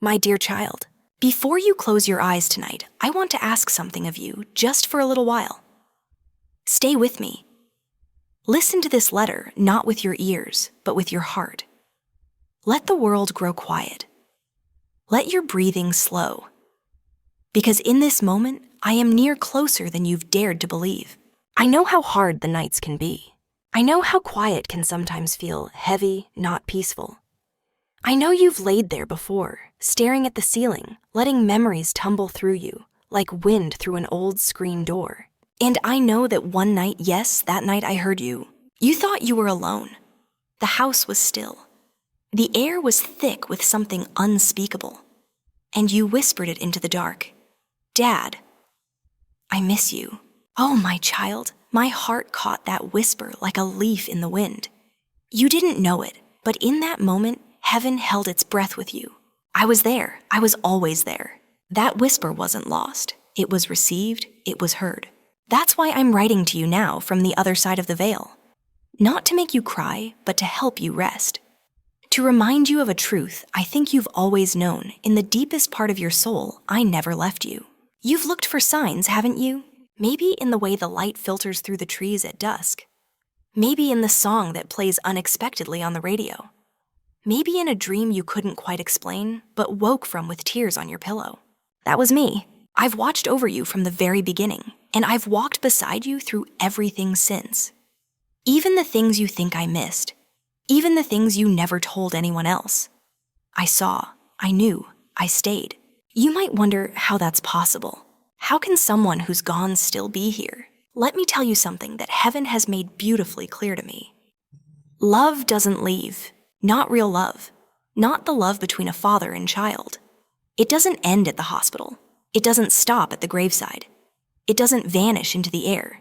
My dear child, before you close your eyes tonight, I want to ask something of you just for a little while. Stay with me. Listen to this letter not with your ears, but with your heart. Let the world grow quiet. Let your breathing slow. Because in this moment, I am near closer than you've dared to believe. I know how hard the nights can be. I know how quiet can sometimes feel heavy, not peaceful. I know you've laid there before, staring at the ceiling, letting memories tumble through you, like wind through an old screen door. And I know that one night, yes, that night I heard you. You thought you were alone. The house was still. The air was thick with something unspeakable. And you whispered it into the dark. Dad, I miss you. Oh, my child, my heart caught that whisper like a leaf in the wind. You didn't know it, but in that moment, heaven held its breath with you. I was there. I was always there. That whisper wasn't lost. It was received. It was heard. That's why I'm writing to you now from the other side of the veil. Not to make you cry, but to help you rest. To remind you of a truth I think you've always known in the deepest part of your soul. I never left you. You've looked for signs, haven't you? Maybe in the way the light filters through the trees at dusk. Maybe in the song that plays unexpectedly on the radio. Maybe in a dream you couldn't quite explain, but woke from with tears on your pillow. That was me. I've watched over you from the very beginning, and I've walked beside you through everything since. Even the things you think I missed. Even the things you never told anyone else. I saw, I knew, I stayed. You might wonder how that's possible. How can someone who's gone still be here? Let me tell you something that heaven has made beautifully clear to me. Love doesn't leave. Not real love. Not the love between a father and child. It doesn't end at the hospital. It doesn't stop at the graveside. It doesn't vanish into the air.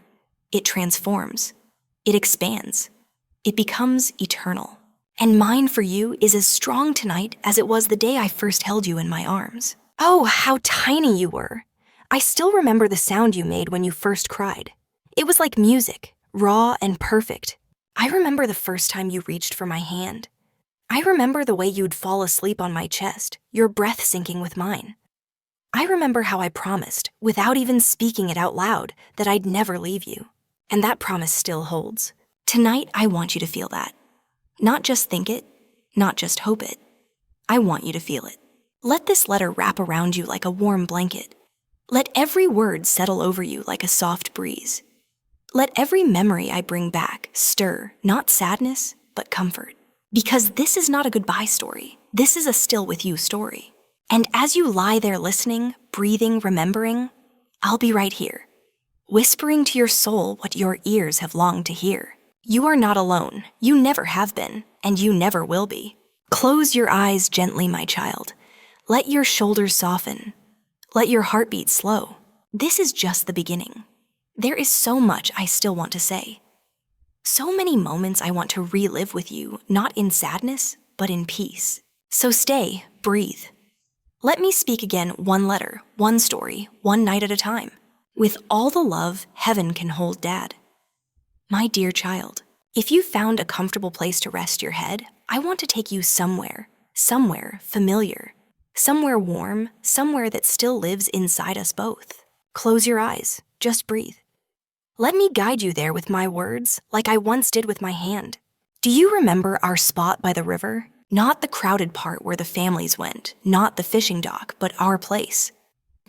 It transforms. It expands. It becomes eternal. And mine for you is as strong tonight as it was the day I first held you in my arms. Oh, how tiny you were. I still remember the sound you made when you first cried. It was like music, raw and perfect. I remember the first time you reached for my hand. I remember the way you'd fall asleep on my chest, your breath syncing with mine. I remember how I promised, without even speaking it out loud, that I'd never leave you. And that promise still holds. Tonight, I want you to feel that. Not just think it, not just hope it. I want you to feel it. Let this letter wrap around you like a warm blanket. Let every word settle over you like a soft breeze. Let every memory I bring back stir, not sadness, but comfort. Because this is not a goodbye story. This is a still with you story. And as you lie there listening, breathing, remembering, I'll be right here, whispering to your soul what your ears have longed to hear. You are not alone. You never have been, and you never will be. Close your eyes gently, my child. Let your shoulders soften. Let your heartbeat slow. This is just the beginning. There is so much I still want to say. So many moments I want to relive with you, not in sadness, but in peace. So stay, breathe. Let me speak again one letter, one story, one night at a time. With all the love heaven can hold, Dad. My dear child, if you found a comfortable place to rest your head, I want to take you somewhere familiar, somewhere warm, somewhere that still lives inside us both. Close your eyes, just breathe. Let me guide you there with my words, like I once did with my hand. Do you remember our spot by the river? Not the crowded part where the families went, not the fishing dock, but our place.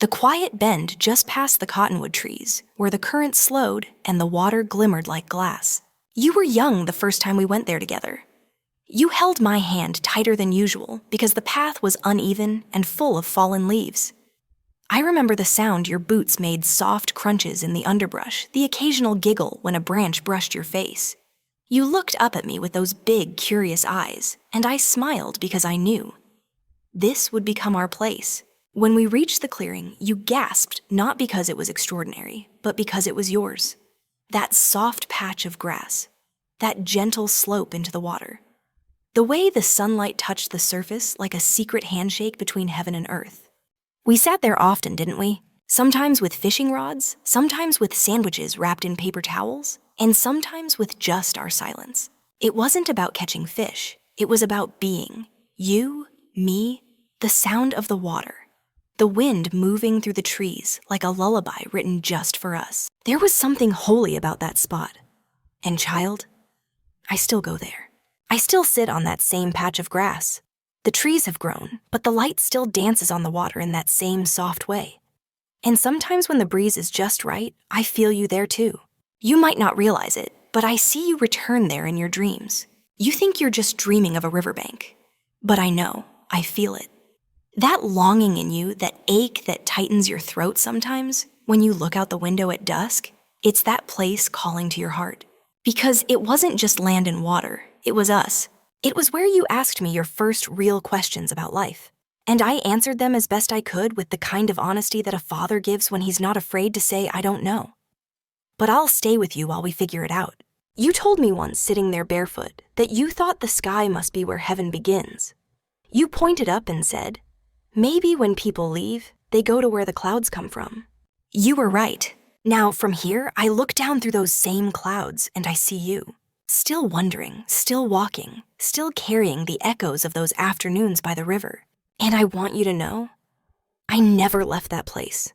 The quiet bend just past the cottonwood trees, where the current slowed and the water glimmered like glass. You were young the first time we went there together. You held my hand tighter than usual because the path was uneven and full of fallen leaves. I remember the sound your boots made soft crunches in the underbrush, the occasional giggle when a branch brushed your face. You looked up at me with those big, curious eyes, and I smiled because I knew. This would become our place. When we reached the clearing, you gasped not because it was extraordinary, but because it was yours. That soft patch of grass, that gentle slope into the water. The way the sunlight touched the surface like a secret handshake between heaven and earth. We sat there often, didn't we? Sometimes with fishing rods, sometimes with sandwiches wrapped in paper towels, and sometimes with just our silence. It wasn't about catching fish. It was about being. You, me, the sound of the water, the wind moving through the trees like a lullaby written just for us. There was something holy about that spot. And child, I still go there. I still sit on that same patch of grass. The trees have grown, but the light still dances on the water in that same soft way. And sometimes when the breeze is just right, I feel you there too. You might not realize it, but I see you return there in your dreams. You think you're just dreaming of a riverbank. But I know, I feel it. That longing in you, that ache that tightens your throat sometimes, when you look out the window at dusk, it's that place calling to your heart. Because it wasn't just land and water, it was us. It was where you asked me your first real questions about life. And I answered them as best I could with the kind of honesty that a father gives when he's not afraid to say, I don't know. But I'll stay with you while we figure it out. You told me once, sitting there barefoot, that you thought the sky must be where heaven begins. You pointed up and said, maybe when people leave, they go to where the clouds come from. You were right. Now, from here, I look down through those same clouds and I see you. Still wondering, still walking, still carrying the echoes of those afternoons by the river. And I want you to know, I never left that place.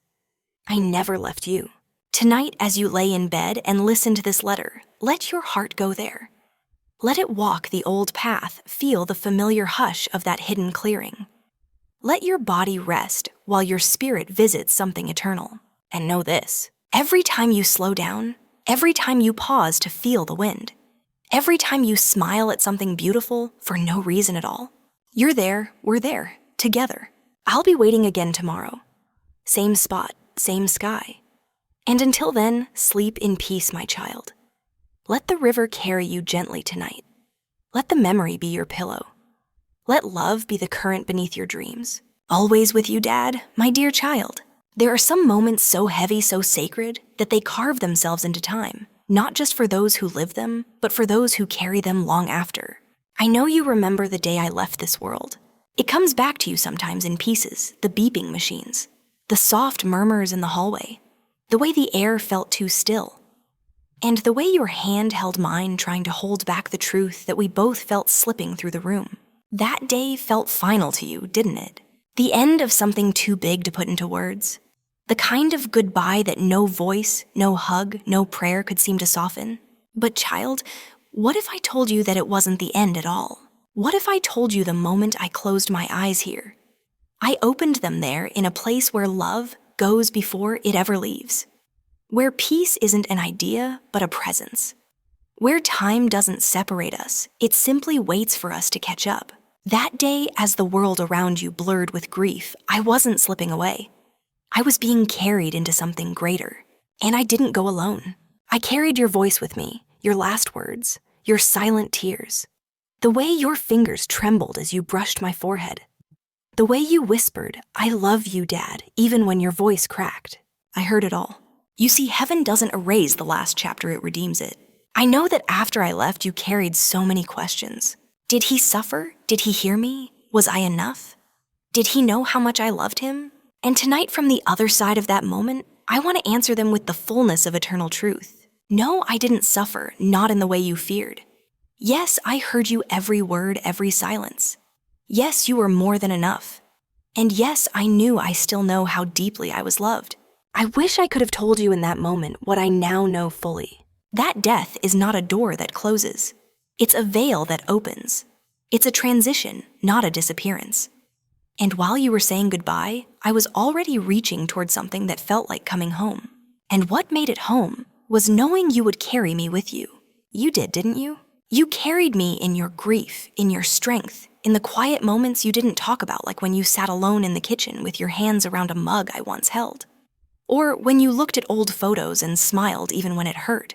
I never left you. Tonight, as you lay in bed and listen to this letter, let your heart go there. Let it walk the old path, feel the familiar hush of that hidden clearing. Let your body rest while your spirit visits something eternal. And know this, every time you slow down, every time you pause to feel the wind, every time you smile at something beautiful for no reason at all, you're there, we're there, together. I'll be waiting again tomorrow. Same spot, same sky. And until then, sleep in peace, my child. Let the river carry you gently tonight. Let the memory be your pillow. Let love be the current beneath your dreams. Always with you, Dad, my dear child. There are some moments so heavy, so sacred, that they carve themselves into time, not just for those who live them, but for those who carry them long after. I know you remember the day I left this world. It comes back to you sometimes in pieces, the beeping machines, the soft murmurs in the hallway, the way the air felt too still, and the way your hand held mine trying to hold back the truth that we both felt slipping through the room. That day felt final to you, didn't it? The end of something too big to put into words. The kind of goodbye that no voice, no hug, no prayer could seem to soften. But child, what if I told you that it wasn't the end at all? What if I told you the moment I closed my eyes here, I opened them there in a place where love goes before it ever leaves, where peace isn't an idea, but a presence, where time doesn't separate us, it simply waits for us to catch up. That day, as the world around you blurred with grief, I wasn't slipping away. I was being carried into something greater, and I didn't go alone. I carried your voice with me, your last words, your silent tears, the way your fingers trembled as you brushed my forehead, the way you whispered, I love you, Dad, even when your voice cracked. I heard it all. You see, heaven doesn't erase the last chapter, it redeems it. I know that after I left, you carried so many questions. Did he suffer? Did he hear me? Was I enough? Did he know how much I loved him? And tonight, from the other side of that moment, I want to answer them with the fullness of eternal truth. No, I didn't suffer, not in the way you feared. Yes, I heard you every word, every silence. Yes, you were more than enough. And yes, I knew I still know how deeply I was loved. I wish I could have told you in that moment what I now know fully. That death is not a door that closes. It's a veil that opens. It's a transition, not a disappearance. And while you were saying goodbye, I was already reaching toward something that felt like coming home. And what made it home was knowing you would carry me with you. You did, didn't you? You carried me in your grief, in your strength, in the quiet moments you didn't talk about, like when you sat alone in the kitchen with your hands around a mug I once held. Or when you looked at old photos and smiled even when it hurt.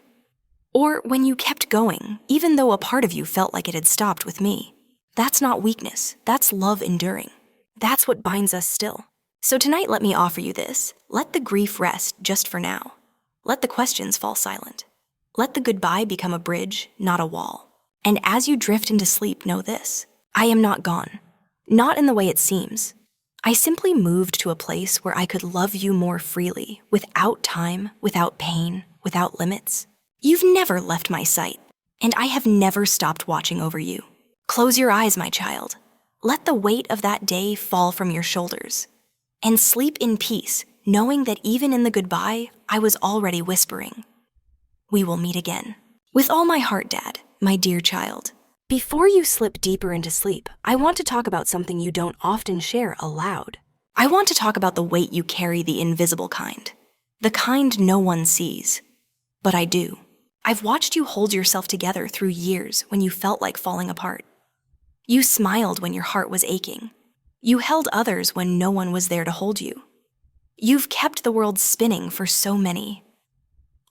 Or when you kept going, even though a part of you felt like it had stopped with me. That's not weakness, that's love enduring. That's what binds us still. So tonight let me offer you this. Let the grief rest just for now. Let the questions fall silent. Let the goodbye become a bridge, not a wall. And as you drift into sleep, know this. I am not gone. Not in the way it seems. I simply moved to a place where I could love you more freely, without time, without pain, without limits. You've never left my sight, and I have never stopped watching over you. Close your eyes, my child. Let the weight of that day fall from your shoulders. And sleep in peace, knowing that even in the goodbye, I was already whispering, "We will meet again." With all my heart, Dad, my dear child. Before you slip deeper into sleep, I want to talk about something you don't often share aloud. I want to talk about the weight you carry, the invisible kind. The kind no one sees. But I do. I've watched you hold yourself together through years when you felt like falling apart. You smiled when your heart was aching. You held others when no one was there to hold you. You've kept the world spinning for so many,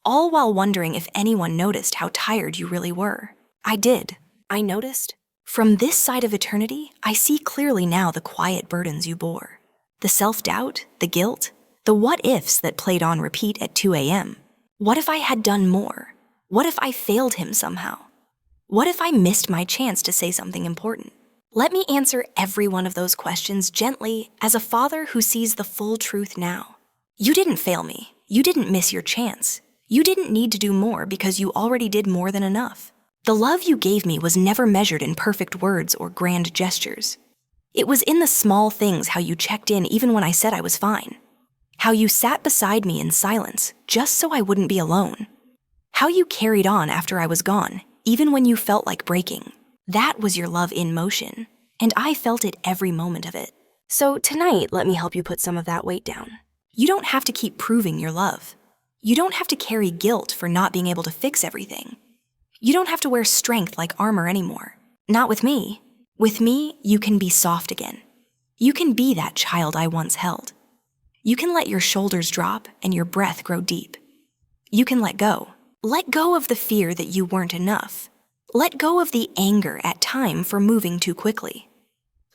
all while wondering if anyone noticed how tired you really were. I did. I noticed. From this side of eternity, I see clearly now the quiet burdens you bore. The self-doubt, the guilt, the what-ifs that played on repeat at 2 a.m. What if I had done more? What if I failed him somehow? What if I missed my chance to say something important? Let me answer every one of those questions gently as a father who sees the full truth now. You didn't fail me. You didn't miss your chance. You didn't need to do more because you already did more than enough. The love you gave me was never measured in perfect words or grand gestures. It was in the small things, how you checked in even when I said I was fine. How you sat beside me in silence just so I wouldn't be alone. How you carried on after I was gone, even when you felt like breaking. That was your love in motion, and I felt it every moment of it. So tonight, let me help you put some of that weight down. You don't have to keep proving your love. You don't have to carry guilt for not being able to fix everything. You don't have to wear strength like armor anymore. Not with me. With me, you can be soft again. You can be that child I once held. You can let your shoulders drop and your breath grow deep. You can let go. Let go of the fear that you weren't enough. Let go of the anger at time for moving too quickly.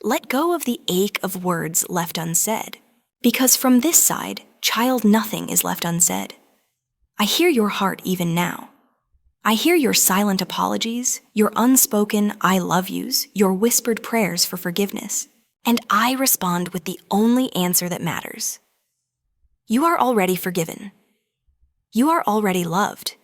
Let go of the ache of words left unsaid. Because from this side, child, nothing is left unsaid. I hear your heart even now. I hear your silent apologies, your unspoken I love yous, your whispered prayers for forgiveness. And I respond with the only answer that matters. You are already forgiven. You are already loved.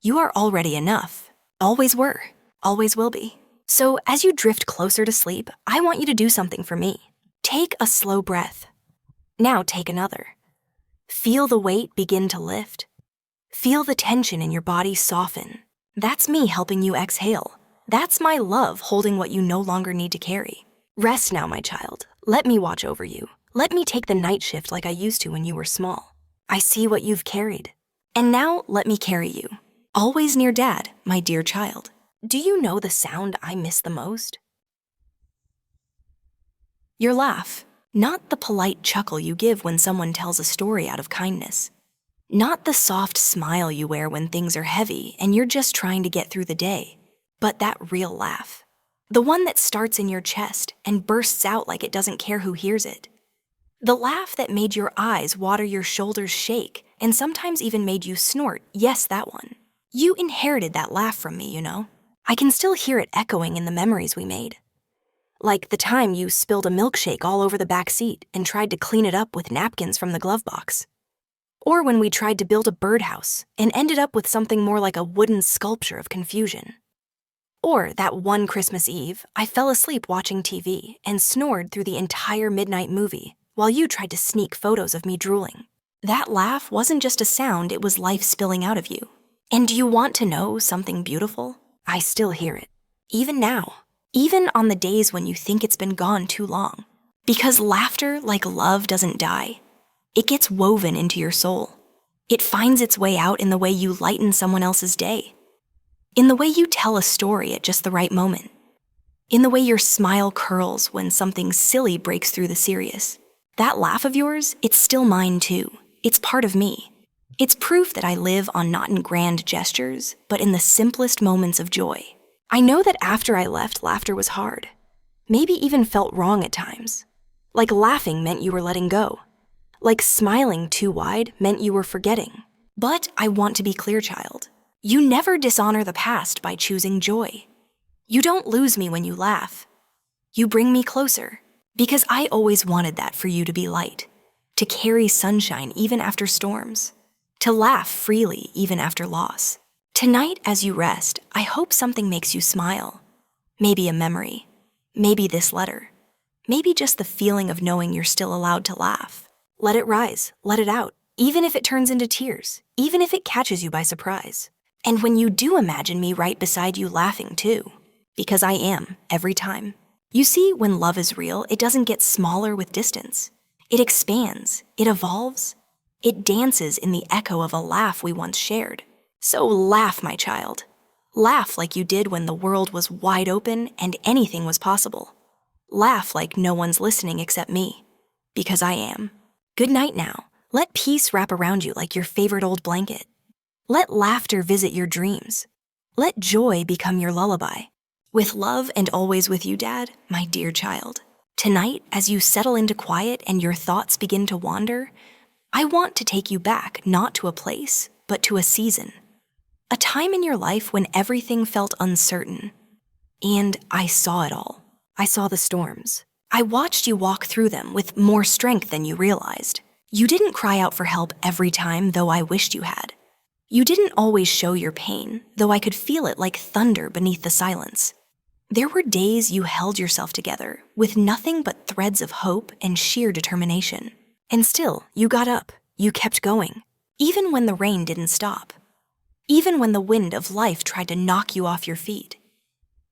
You are already enough. Always were. Always will be. So as you drift closer to sleep, I want you to do something for me. Take a slow breath. Now take another. Feel the weight begin to lift. Feel the tension in your body soften. That's me helping you exhale. That's my love holding what you no longer need to carry. Rest now, my child. Let me watch over you. Let me take the night shift like I used to when you were small. I see what you've carried. And now let me carry you. Always near Dad, my dear child. Do you know the sound I miss the most? Your laugh. Not the polite chuckle you give when someone tells a story out of kindness. Not the soft smile you wear when things are heavy and you're just trying to get through the day, but that real laugh. The one that starts in your chest and bursts out like it doesn't care who hears it. The laugh that made your eyes water, your shoulders shake, and sometimes even made you snort. Yes, that one. You inherited that laugh from me, you know. I can still hear it echoing in the memories we made. Like the time you spilled a milkshake all over the back seat and tried to clean it up with napkins from the glove box. Or when we tried to build a birdhouse and ended up with something more like a wooden sculpture of confusion. Or that one Christmas Eve, I fell asleep watching TV and snored through the entire midnight movie while you tried to sneak photos of me drooling. That laugh wasn't just a sound, it was life spilling out of you. And do you want to know something beautiful? I still hear it. Even now. Even on the days when you think it's been gone too long. Because laughter, like love, doesn't die. It gets woven into your soul. It finds its way out in the way you lighten someone else's day. In the way you tell a story at just the right moment. In the way your smile curls when something silly breaks through the serious. That laugh of yours, it's still mine too. It's part of me. It's proof that I live on not in grand gestures, but in the simplest moments of joy. I know that after I left, laughter was hard. Maybe even felt wrong at times. Like laughing meant you were letting go. Like smiling too wide meant you were forgetting. But I want to be clear, child. You never dishonor the past by choosing joy. You don't lose me when you laugh. You bring me closer, because I always wanted that for you to be light, to carry sunshine even after storms, to laugh freely even after loss. Tonight, as you rest, I hope something makes you smile. Maybe a memory. Maybe this letter. Maybe just the feeling of knowing you're still allowed to laugh. Let it rise, let it out, even if it turns into tears, even if it catches you by surprise. And when you do imagine me right beside you laughing too, because I am, every time. You see, when love is real, it doesn't get smaller with distance. It expands, it evolves, it dances in the echo of a laugh we once shared. So laugh, my child. Laugh like you did when the world was wide open and anything was possible. Laugh like no one's listening except me, because I am. Good night now. Let peace wrap around you like your favorite old blanket. Let laughter visit your dreams. Let joy become your lullaby. With love and always with you, Dad, my dear child. Tonight, as you settle into quiet and your thoughts begin to wander, I want to take you back not to a place, but to a season. A time in your life when everything felt uncertain. And I saw it all. I saw the storms. I watched you walk through them with more strength than you realized. You didn't cry out for help every time, though I wished you had. You didn't always show your pain, though I could feel it like thunder beneath the silence. There were days you held yourself together with nothing but threads of hope and sheer determination. And still, you got up. You kept going, even when the rain didn't stop. Even when the wind of life tried to knock you off your feet.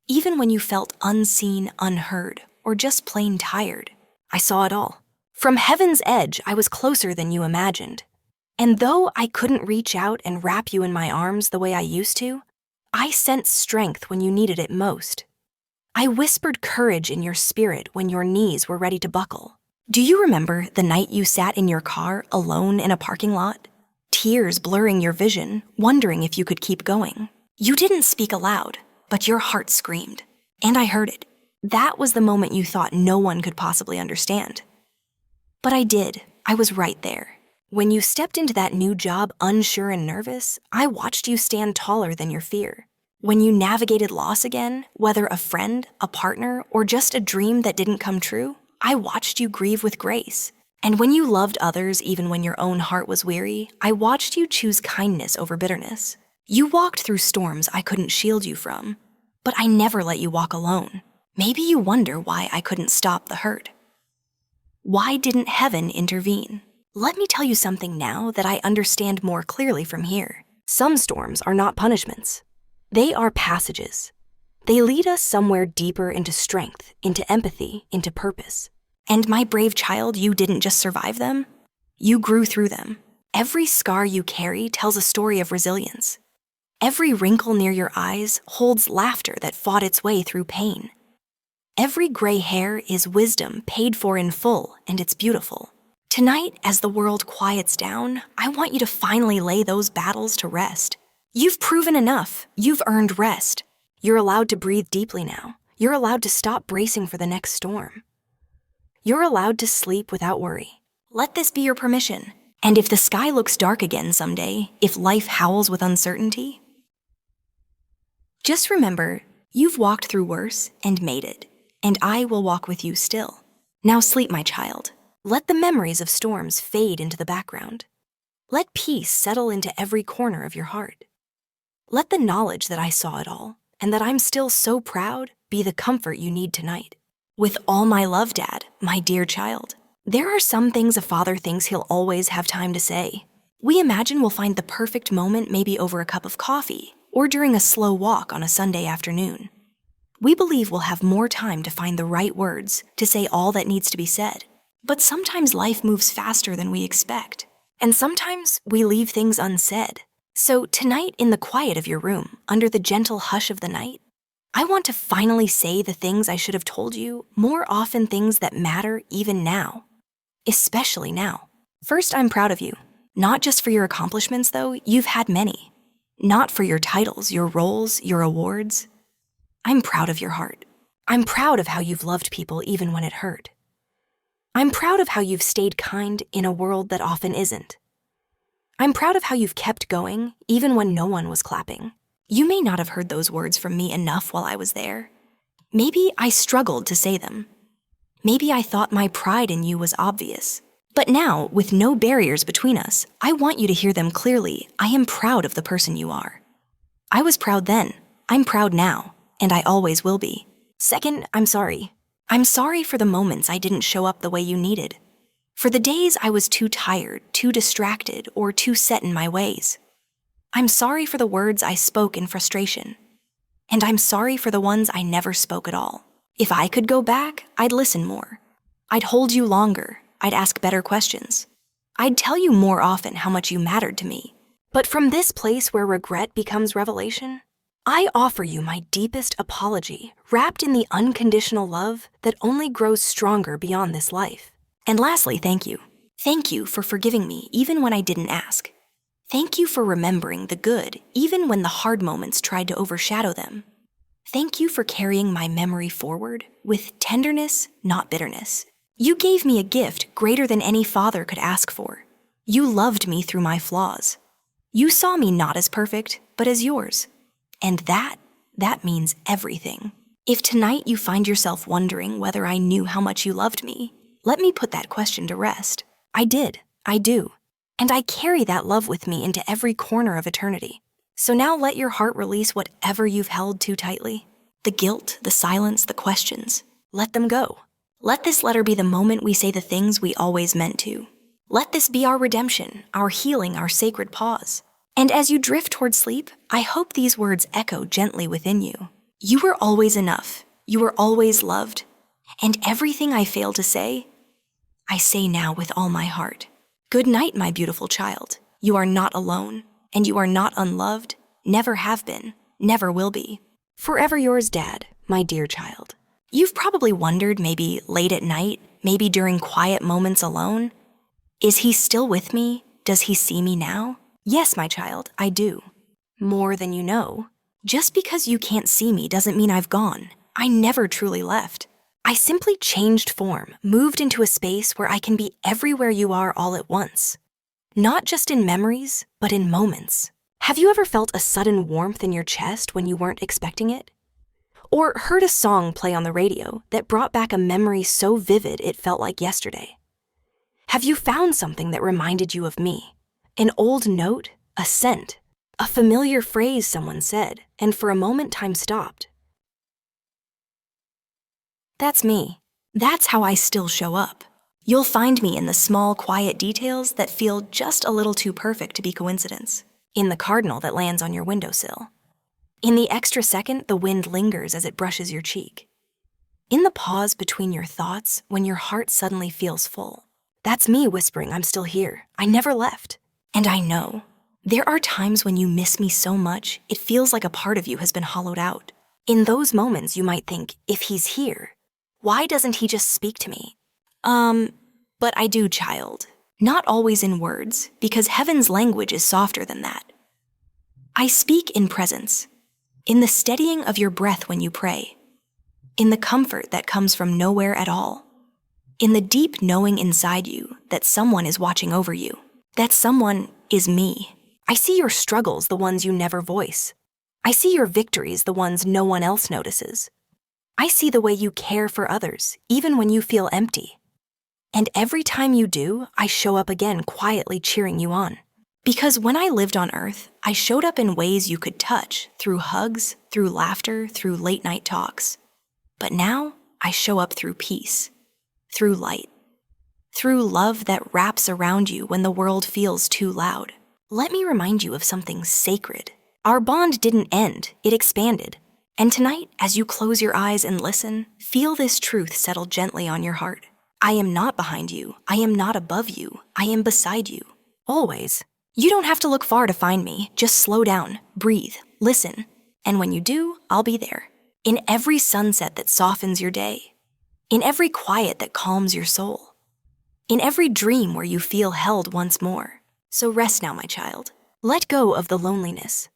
Even when you felt unseen, unheard, or just plain tired. I saw it all. From heaven's edge, I was closer than you imagined. And though I couldn't reach out and wrap you in my arms the way I used to, I sensed strength when you needed it most. I whispered courage in your spirit when your knees were ready to buckle. Do you remember the night you sat in your car alone in a parking lot? Tears blurring your vision, wondering if you could keep going. You didn't speak aloud, but your heart screamed. And I heard it. That was the moment you thought no one could possibly understand. But I did. I was right there. When you stepped into that new job unsure and nervous, I watched you stand taller than your fear. When you navigated loss again, whether a friend, a partner, or just a dream that didn't come true, I watched you grieve with grace. And when you loved others even when your own heart was weary, I watched you choose kindness over bitterness. You walked through storms I couldn't shield you from, but I never let you walk alone. Maybe you wonder why I couldn't stop the hurt. Why didn't heaven intervene? Let me tell you something now that I understand more clearly from here. Some storms are not punishments. They are passages. They lead us somewhere deeper into strength, into empathy, into purpose. And my brave child, you didn't just survive them. You grew through them. Every scar you carry tells a story of resilience. Every wrinkle near your eyes holds laughter that fought its way through pain. Every gray hair is wisdom paid for in full, and it's beautiful. Tonight, as the world quiets down, I want you to finally lay those battles to rest. You've proven enough. You've earned rest. You're allowed to breathe deeply now. You're allowed to stop bracing for the next storm. You're allowed to sleep without worry. Let this be your permission. And if the sky looks dark again someday, if life howls with uncertainty, just remember, you've walked through worse and made it, and I will walk with you still. Now sleep, my child. Let the memories of storms fade into the background. Let peace settle into every corner of your heart. Let the knowledge that I saw it all, and that I'm still so proud, be the comfort you need tonight. With all my love, Dad, my dear child. There are some things a father thinks he'll always have time to say. We imagine we'll find the perfect moment maybe over a cup of coffee, or during a slow walk on a Sunday afternoon. We believe we'll have more time to find the right words to say all that needs to be said. But sometimes life moves faster than we expect. And sometimes we leave things unsaid. So tonight, in the quiet of your room, under the gentle hush of the night, I want to finally say the things I should have told you, more often things that matter even now. Especially now. First, I'm proud of you. Not just for your accomplishments, though, you've had many. Not for your titles, your roles, your awards. I'm proud of your heart. I'm proud of how you've loved people even when it hurt. I'm proud of how you've stayed kind in a world that often isn't. I'm proud of how you've kept going even when no one was clapping. You may not have heard those words from me enough while I was there. Maybe I struggled to say them. Maybe I thought my pride in you was obvious. But now, with no barriers between us, I want you to hear them clearly. I am proud of the person you are. I was proud then, I'm proud now, and I always will be. Second, I'm sorry. I'm sorry for the moments I didn't show up the way you needed. For the days I was too tired, too distracted, or too set in my ways. I'm sorry for the words I spoke in frustration. And I'm sorry for the ones I never spoke at all. If I could go back, I'd listen more. I'd hold you longer. I'd ask better questions. I'd tell you more often how much you mattered to me. But from this place where regret becomes revelation, I offer you my deepest apology, wrapped in the unconditional love that only grows stronger beyond this life. And lastly, thank you. Thank you for forgiving me even when I didn't ask. Thank you for remembering the good even when the hard moments tried to overshadow them. Thank you for carrying my memory forward with tenderness, not bitterness. You gave me a gift greater than any father could ask for. You loved me through my flaws. You saw me not as perfect, but as yours. And that means everything. If tonight you find yourself wondering whether I knew how much you loved me, let me put that question to rest. I did. I do. And I carry that love with me into every corner of eternity. So now let your heart release whatever you've held too tightly. The guilt, the silence, the questions. Let them go. Let this letter be the moment we say the things we always meant to. Let this be our redemption, our healing, our sacred pause. And as you drift toward sleep, I hope these words echo gently within you. You were always enough. You were always loved. And everything I failed to say, I say now with all my heart. Good night, my beautiful child. You are not alone, and you are not unloved, never have been, never will be. Forever yours, Dad, my dear child. You've probably wondered, maybe late at night, maybe during quiet moments alone, is he still with me? Does he see me now? Yes, my child, I do. More than you know. Just because you can't see me doesn't mean I've gone. I never truly left. I simply changed form, moved into a space where I can be everywhere you are all at once. Not just in memories, but in moments. Have you ever felt a sudden warmth in your chest when you weren't expecting it? Or heard a song play on the radio that brought back a memory so vivid it felt like yesterday? Have you found something that reminded you of me? An old note, a scent, a familiar phrase someone said, and for a moment time stopped. That's me. That's how I still show up. You'll find me in the small, quiet details that feel just a little too perfect to be coincidence. In the cardinal that lands on your windowsill. In the extra second the wind lingers as it brushes your cheek. In the pause between your thoughts when your heart suddenly feels full. That's me whispering, I'm still here. I never left. And I know. There are times when you miss me so much, it feels like a part of you has been hollowed out. In those moments, you might think, if he's here, why doesn't he just speak to me? But I do, child. Not always in words, because heaven's language is softer than that. I speak in presence, in the steadying of your breath when you pray, in the comfort that comes from nowhere at all, in the deep knowing inside you that someone is watching over you. That someone is me. I see your struggles, the ones you never voice. I see your victories, the ones no one else notices. I see the way you care for others, even when you feel empty. And every time you do, I show up again quietly cheering you on. Because when I lived on Earth, I showed up in ways you could touch, through hugs, through laughter, through late night talks. But now, I show up through peace, through light. Through love that wraps around you when the world feels too loud. Let me remind you of something sacred. Our bond didn't end, it expanded. And tonight, as you close your eyes and listen, feel this truth settle gently on your heart. I am not behind you. I am not above you. I am beside you. Always. You don't have to look far to find me. Just slow down, breathe, listen. And when you do, I'll be there. In every sunset that softens your day. In every quiet that calms your soul. In every dream where you feel held once more. So rest now, my child. Let go of the loneliness.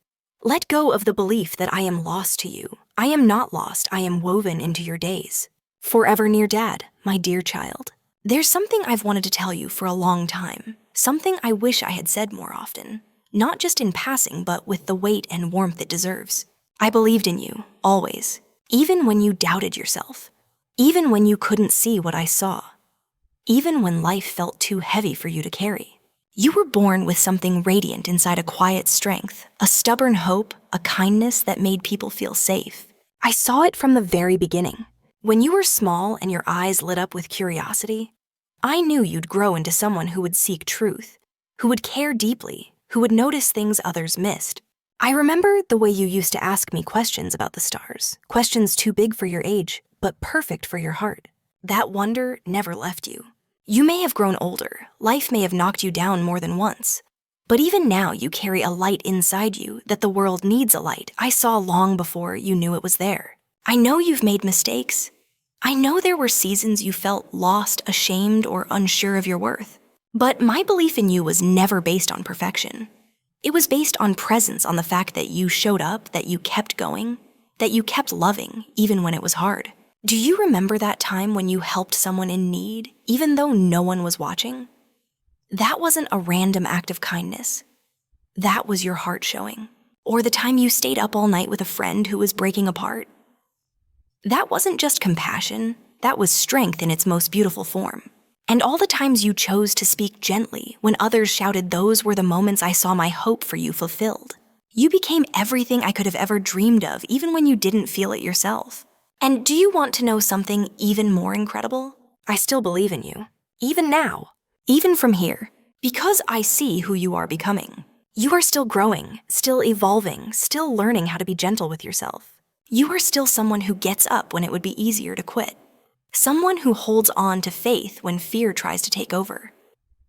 Let go of the belief that I am lost to you. I am not lost. I am woven into your days. Forever near Dad, my dear child. There's something I've wanted to tell you for a long time. Something I wish I had said more often. Not just in passing, but with the weight and warmth it deserves. I believed in you, always. Even when you doubted yourself. Even when you couldn't see what I saw. Even when life felt too heavy for you to carry. You were born with something radiant inside, a quiet strength, a stubborn hope, a kindness that made people feel safe. I saw it from the very beginning. When you were small and your eyes lit up with curiosity, I knew you'd grow into someone who would seek truth, who would care deeply, who would notice things others missed. I remember the way you used to ask me questions about the stars, questions too big for your age, but perfect for your heart. That wonder never left you. You may have grown older, life may have knocked you down more than once, but even now you carry a light inside you that the world needs a light I saw long before you knew it was there. I know you've made mistakes. I know there were seasons you felt lost, ashamed, or unsure of your worth. But my belief in you was never based on perfection. It was based on presence, on the fact that you showed up, that you kept going, that you kept loving, even when it was hard. Do you remember that time when you helped someone in need, even though no one was watching? That wasn't a random act of kindness. That was your heart showing. Or the time you stayed up all night with a friend who was breaking apart. That wasn't just compassion, that was strength in its most beautiful form. And all the times you chose to speak gently when others shouted, those were the moments I saw my hope for you fulfilled. You became everything I could have ever dreamed of, even when you didn't feel it yourself. And do you want to know something even more incredible? I still believe in you. Even now. Even from here. Because I see who you are becoming. You are still growing, still evolving, still learning how to be gentle with yourself. You are still someone who gets up when it would be easier to quit. Someone who holds on to faith when fear tries to take over.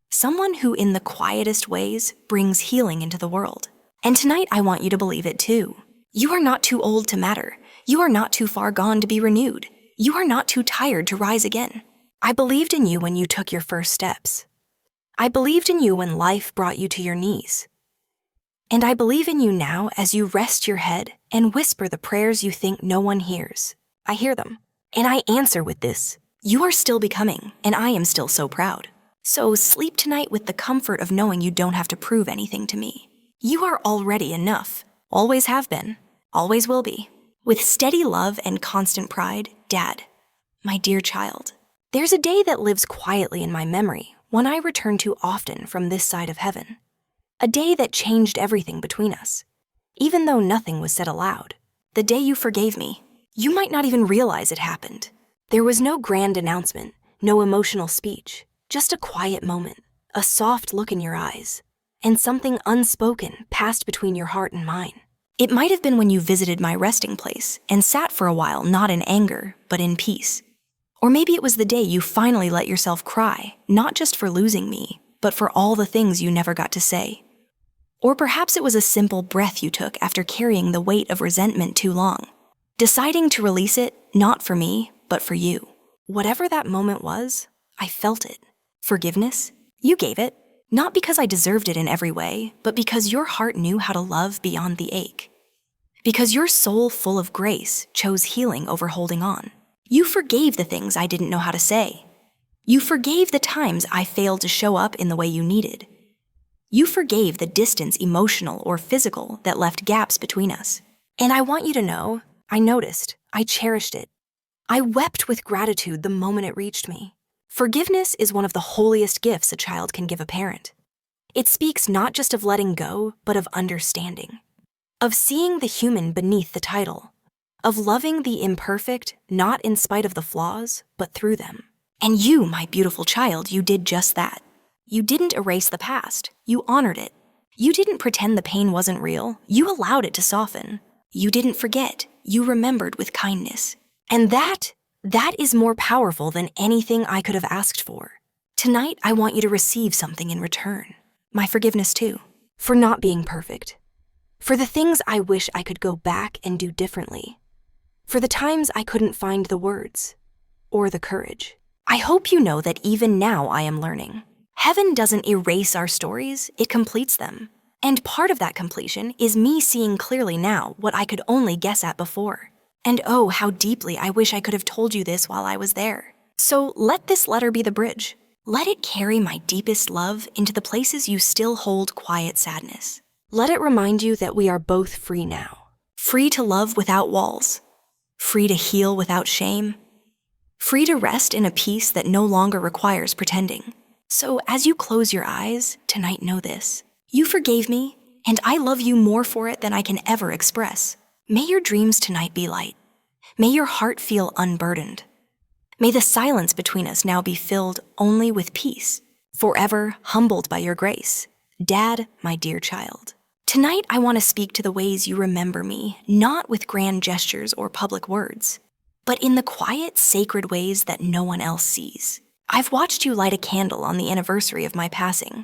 Someone who, in the quietest ways, brings healing into the world. And tonight I want you to believe it too. You are not too old to matter. You are not too far gone to be renewed. You are not too tired to rise again. I believed in you when you took your first steps. I believed in you when life brought you to your knees. And I believe in you now as you rest your head and whisper the prayers you think no one hears. I hear them. And I answer with this. You are still becoming, and I am still so proud. So sleep tonight with the comfort of knowing you don't have to prove anything to me. You are already enough. Always have been. Always will be. With steady love and constant pride, Dad, my dear child. There's a day that lives quietly in my memory, one I return to often from this side of heaven. A day that changed everything between us. Even though nothing was said aloud. The day you forgave me. You might not even realize it happened. There was no grand announcement, no emotional speech, just a quiet moment, a soft look in your eyes, and something unspoken passed between your heart and mine. It might have been when you visited my resting place and sat for a while, not in anger, but in peace. Or maybe it was the day you finally let yourself cry, not just for losing me, but for all the things you never got to say. Or perhaps it was a simple breath you took after carrying the weight of resentment too long, deciding to release it, not for me, but for you. Whatever that moment was, I felt it. Forgiveness? You gave it. Not because I deserved it in every way, but because your heart knew how to love beyond the ache. Because your soul, full of grace, chose healing over holding on. You forgave the things I didn't know how to say. You forgave the times I failed to show up in the way you needed. You forgave the distance, emotional or physical, that left gaps between us. And I want you to know, I noticed, I cherished it. I wept with gratitude the moment it reached me. Forgiveness is one of the holiest gifts a child can give a parent. It speaks not just of letting go, but of understanding. Of seeing the human beneath the title. Of loving the imperfect, not in spite of the flaws, but through them. And you, my beautiful child, you did just that. You didn't erase the past. You honored it. You didn't pretend the pain wasn't real. You allowed it to soften. You didn't forget. You remembered with kindness. And that is more powerful than anything I could have asked for. Tonight, I want you to receive something in return. My forgiveness too. For not being perfect. For the things I wish I could go back and do differently. For the times I couldn't find the words. Or the courage. I hope you know that even now I am learning. Heaven doesn't erase our stories, it completes them. And part of that completion is me seeing clearly now what I could only guess at before. And oh, how deeply I wish I could have told you this while I was there. So let this letter be the bridge. Let it carry my deepest love into the places you still hold quiet sadness. Let it remind you that we are both free now. Free to love without walls. Free to heal without shame. Free to rest in a peace that no longer requires pretending. So as you close your eyes, tonight know this. You forgave me, and I love you more for it than I can ever express. May your dreams tonight be light. May your heart feel unburdened. May the silence between us now be filled only with peace, forever humbled by your grace. Dad, my dear child. Tonight I want to speak to the ways you remember me, not with grand gestures or public words, but in the quiet, sacred ways that no one else sees. I've watched you light a candle on the anniversary of my passing.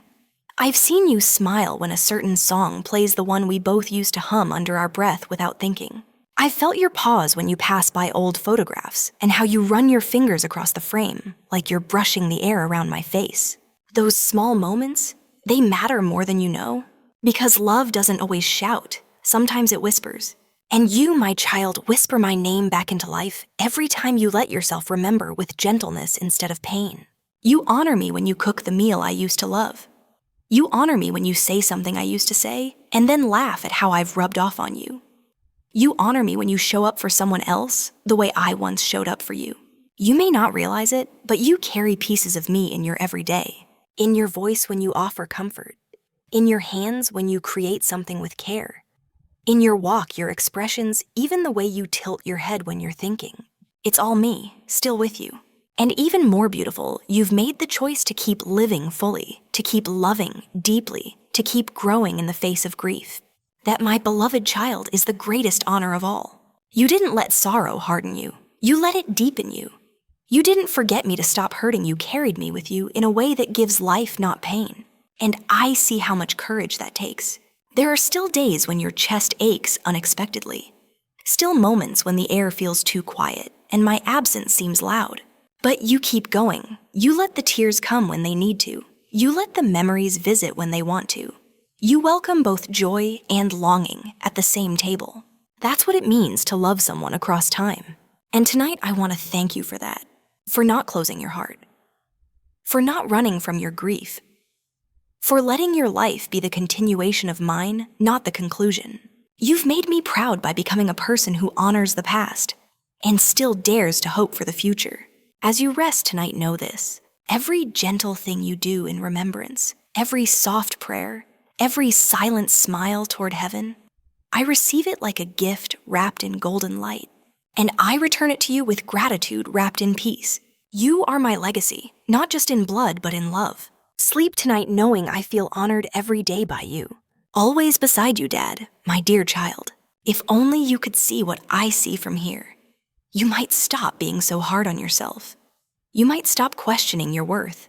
I've seen you smile when a certain song plays, the one we both used to hum under our breath without thinking. I've felt your pause when you pass by old photographs and how you run your fingers across the frame like you're brushing the air around my face. Those small moments, they matter more than you know, because love doesn't always shout. Sometimes it whispers. And you, my child, whisper my name back into life every time you let yourself remember with gentleness instead of pain. You honor me when you cook the meal I used to love. You honor me when you say something I used to say and then laugh at how I've rubbed off on you. You honor me when you show up for someone else the way I once showed up for you. You may not realize it, but you carry pieces of me in your everyday. In your voice when you offer comfort. In your hands when you create something with care. In your walk, your expressions, even the way you tilt your head when you're thinking. It's all me, still with you. And even more beautiful, you've made the choice to keep living fully, to keep loving deeply, to keep growing in the face of grief. That my beloved child is the greatest honor of all. You didn't let sorrow harden you. You let it deepen you. You didn't forget me to stop hurting. You carried me with you in a way that gives life, not pain. And I see how much courage that takes. There are still days when your chest aches unexpectedly. Still moments when the air feels too quiet and my absence seems loud. But you keep going. You let the tears come when they need to. You let the memories visit when they want to. You welcome both joy and longing at the same table. That's what it means to love someone across time. And tonight I want to thank you for that. For not closing your heart. For not running from your grief. For letting your life be the continuation of mine, not the conclusion. You've made me proud by becoming a person who honors the past and still dares to hope for the future. As you rest tonight, know this. Every gentle thing you do in remembrance, every soft prayer, every silent smile toward heaven, I receive it like a gift wrapped in golden light, and I return it to you with gratitude wrapped in peace. You are my legacy, not just in blood, but in love. Sleep tonight knowing I feel honored every day by you. Always beside you, Dad, my dear child. If only you could see what I see from here. You might stop being so hard on yourself. You might stop questioning your worth.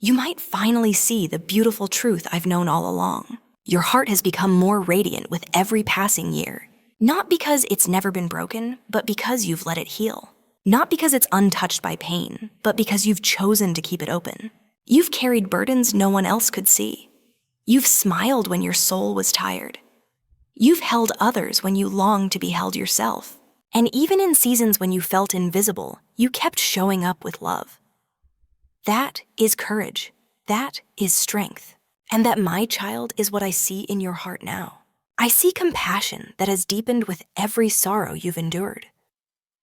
You might finally see the beautiful truth I've known all along. Your heart has become more radiant with every passing year. Not because it's never been broken, but because you've let it heal. Not because it's untouched by pain, but because you've chosen to keep it open. You've carried burdens no one else could see. You've smiled when your soul was tired. You've held others when you longed to be held yourself. And even in seasons when you felt invisible, you kept showing up with love. That is courage. That is strength. And that, my child, is what I see in your heart now. I see compassion that has deepened with every sorrow you've endured.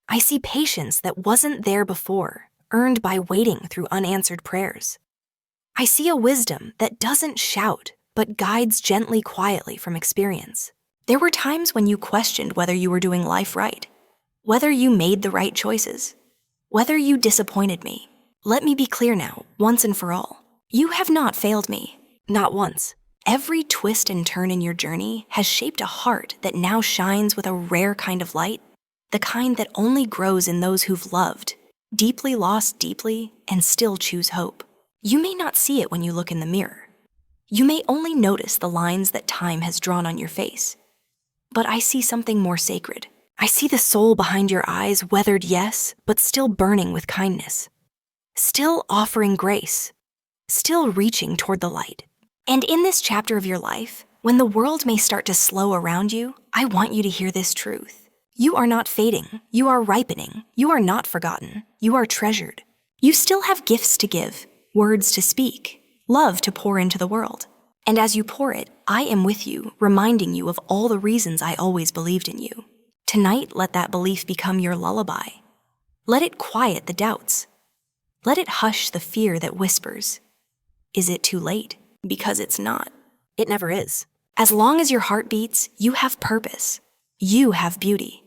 I see patience that wasn't there before, earned by waiting through unanswered prayers. I see a wisdom that doesn't shout, but guides gently, quietly from experience. There were times when you questioned whether you were doing life right, whether you made the right choices, whether you disappointed me. Let me be clear now, once and for all. You have not failed me, not once. Every twist and turn in your journey has shaped a heart that now shines with a rare kind of light, the kind that only grows in those who've loved, deeply lost deeply, and still choose hope. You may not see it when you look in the mirror. You may only notice the lines that time has drawn on your face. But I see something more sacred. I see the soul behind your eyes, weathered, yes, but still burning with kindness. Still offering grace. Still reaching toward the light. And in this chapter of your life, when the world may start to slow around you, I want you to hear this truth. You are not fading. You are ripening. You are not forgotten. You are treasured. You still have gifts to give, words to speak, love to pour into the world. And as you pour it, I am with you, reminding you of all the reasons I always believed in you. Tonight, let that belief become your lullaby. Let it quiet the doubts. Let it hush the fear that whispers. Is it too late? Because it's not. It never is. As long as your heart beats, you have purpose. You have beauty.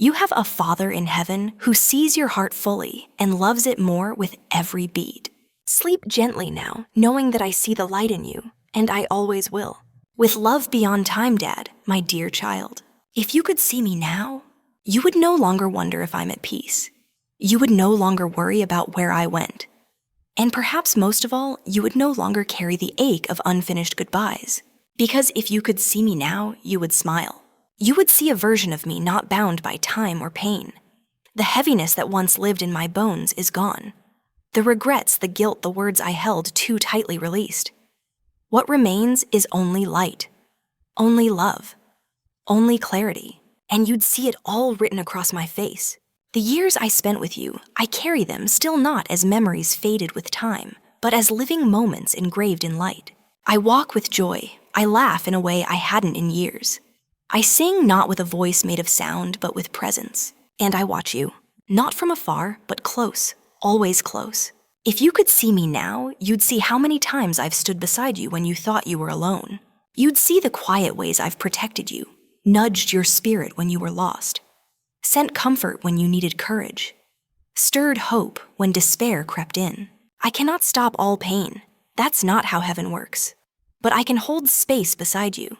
You have a Father in heaven who sees your heart fully and loves it more with every beat. Sleep gently now, knowing that I see the light in you, and I always will. With love beyond time, Dad, my dear child. If you could see me now, you would no longer wonder if I'm at peace. You would no longer worry about where I went. And perhaps most of all, you would no longer carry the ache of unfinished goodbyes. Because if you could see me now, you would smile. You would see a version of me not bound by time or pain. The heaviness that once lived in my bones is gone. The regrets, the guilt, the words I held too tightly released. What remains is only light, only love, only clarity, and you'd see it all written across my face. The years I spent with you, I carry them still not as memories faded with time, but as living moments engraved in light. I walk with joy, I laugh in a way I hadn't in years. I sing not with a voice made of sound, but with presence. And I watch you, not from afar, but close, always close. If you could see me now, you'd see how many times I've stood beside you when you thought you were alone. You'd see the quiet ways I've protected you, nudged your spirit when you were lost, sent comfort when you needed courage, stirred hope when despair crept in. I cannot stop all pain. That's not how heaven works. But I can hold space beside you.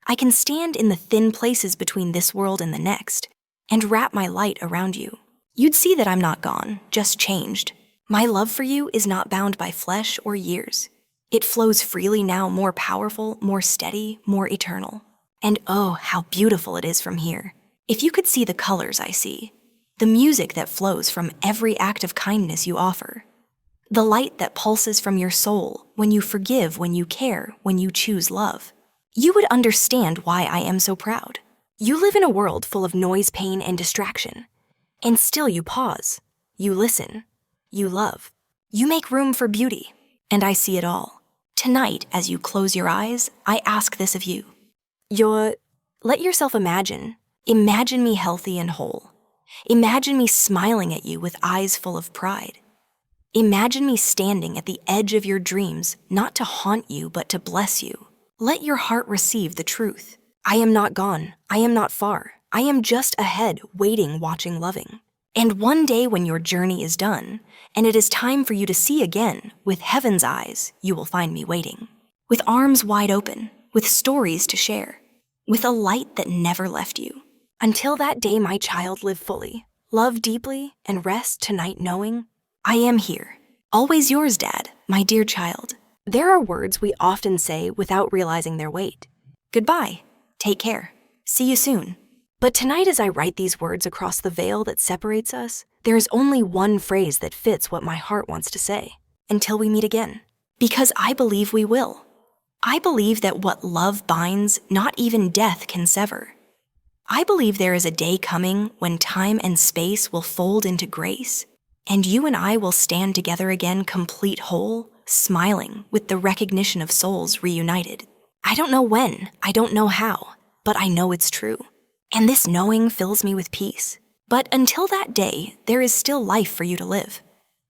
I can stand in the thin places between this world and the next, and wrap my light around you. You'd see that I'm not gone, just changed. My love for you is not bound by flesh or years. It flows freely now, more powerful, more steady, more eternal. And oh, how beautiful it is from here. If you could see the colors I see, the music that flows from every act of kindness you offer, the light that pulses from your soul when you forgive, when you care, when you choose love, you would understand why I am so proud. You live in a world full of noise, pain, and distraction. And still you pause, you listen, you love, you make room for beauty, and I see it all. Tonight, as you close your eyes, I ask this of you. Let yourself imagine me healthy and whole. Imagine me smiling at you with eyes full of pride. Imagine me standing at the edge of your dreams, not to haunt you, but to bless you. Let your heart receive the truth. I am not gone. I am not far. I am just ahead, waiting, watching, loving. And one day when your journey is done, and it is time for you to see again, with heaven's eyes, you will find me waiting. With arms wide open, with stories to share, with a light that never left you. Until that day, my child, live fully, love deeply, and rest tonight knowing I am here. Always yours, Dad, my dear child. There are words we often say without realizing their weight. Goodbye. Take care. See you soon. But tonight, as I write these words across the veil that separates us, there is only one phrase that fits what my heart wants to say. Until we meet again. Because I believe we will. I believe that what love binds, not even death can sever. I believe there is a day coming when time and space will fold into grace, and you and I will stand together again complete whole, smiling with the recognition of souls reunited. I don't know when, I don't know how, but I know it's true. And this knowing fills me with peace. But until that day, there is still life for you to live.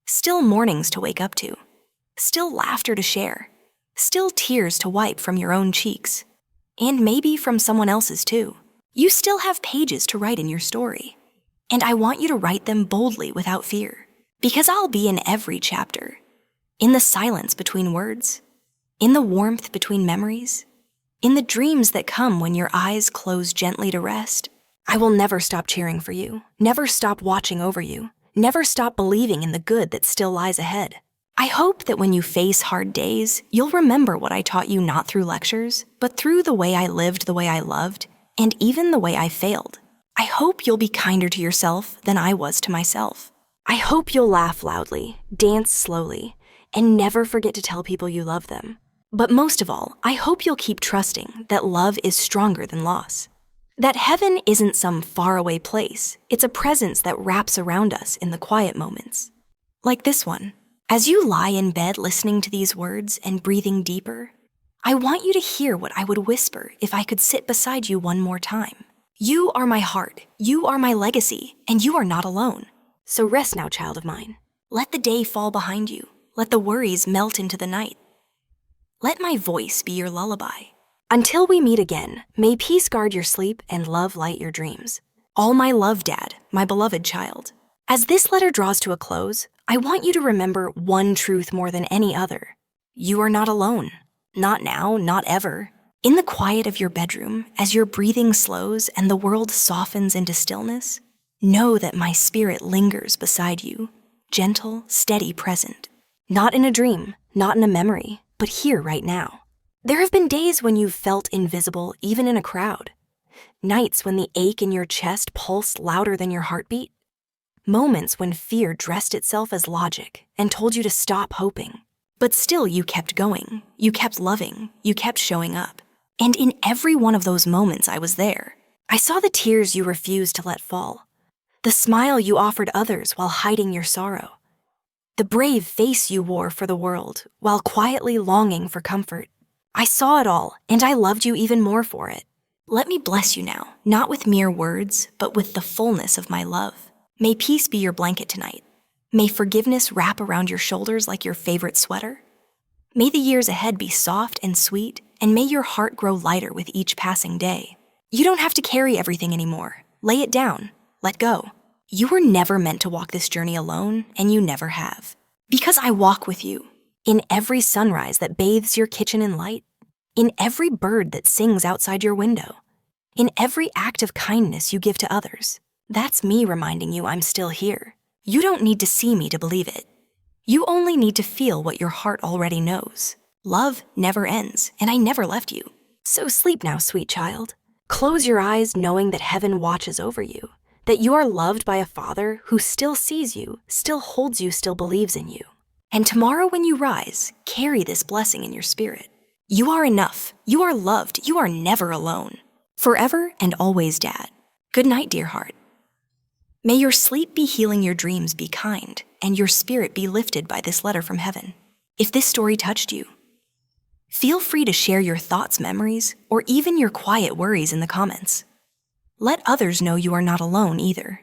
Still mornings to wake up to. Still laughter to share. Still tears to wipe from your own cheeks. And maybe from someone else's too. You still have pages to write in your story. And I want you to write them boldly without fear. Because I'll be in every chapter. In the silence between words. In the warmth between memories. In the dreams that come when your eyes close gently to rest. I will never stop cheering for you, never stop watching over you, never stop believing in the good that still lies ahead. I hope that when you face hard days, you'll remember what I taught you not through lectures, but through the way I lived, the way I loved, and even the way I failed. I hope you'll be kinder to yourself than I was to myself. I hope you'll laugh loudly, dance slowly, and never forget to tell people you love them. But most of all, I hope you'll keep trusting that love is stronger than loss. That heaven isn't some faraway place. It's a presence that wraps around us in the quiet moments. Like this one. As you lie in bed listening to these words and breathing deeper, I want you to hear what I would whisper if I could sit beside you one more time. You are my heart, you are my legacy, and you are not alone. So rest now, child of mine. Let the day fall behind you. Let the worries melt into the night. Let my voice be your lullaby. Until we meet again, may peace guard your sleep and love light your dreams. All my love, Dad, my beloved child. As this letter draws to a close, I want you to remember one truth more than any other. You are not alone. Not now, not ever. In the quiet of your bedroom, as your breathing slows and the world softens into stillness, know that my spirit lingers beside you, gentle, steady, present. Not in a dream, not in a memory, but here right now. There have been days when you've felt invisible even in a crowd. Nights when the ache in your chest pulsed louder than your heartbeat. Moments when fear dressed itself as logic and told you to stop hoping. But still you kept going, you kept loving, you kept showing up. And in every one of those moments I was there. I saw the tears you refused to let fall. The smile you offered others while hiding your sorrow. The brave face you wore for the world while quietly longing for comfort. I saw it all, and I loved you even more for it. Let me bless you now, not with mere words, but with the fullness of my love. May peace be your blanket tonight. May forgiveness wrap around your shoulders like your favorite sweater. May the years ahead be soft and sweet, and may your heart grow lighter with each passing day. You don't have to carry everything anymore. Lay it down. Let go. You were never meant to walk this journey alone, and you never have. Because I walk with you. In every sunrise that bathes your kitchen in light. In every bird that sings outside your window. In every act of kindness you give to others. That's me reminding you I'm still here. You don't need to see me to believe it. You only need to feel what your heart already knows. Love never ends, and I never left you. So sleep now, sweet child. Close your eyes knowing that heaven watches over you, that you are loved by a Father who still sees you, still holds you, still believes in you. And tomorrow when you rise, carry this blessing in your spirit. You are enough. You are loved. You are never alone. Forever and always, Dad. Good night, dear heart. May your sleep be healing, your dreams be kind, and your spirit be lifted by this letter from heaven. If this story touched you, feel free to share your thoughts, memories, or even your quiet worries in the comments. Let others know you are not alone either.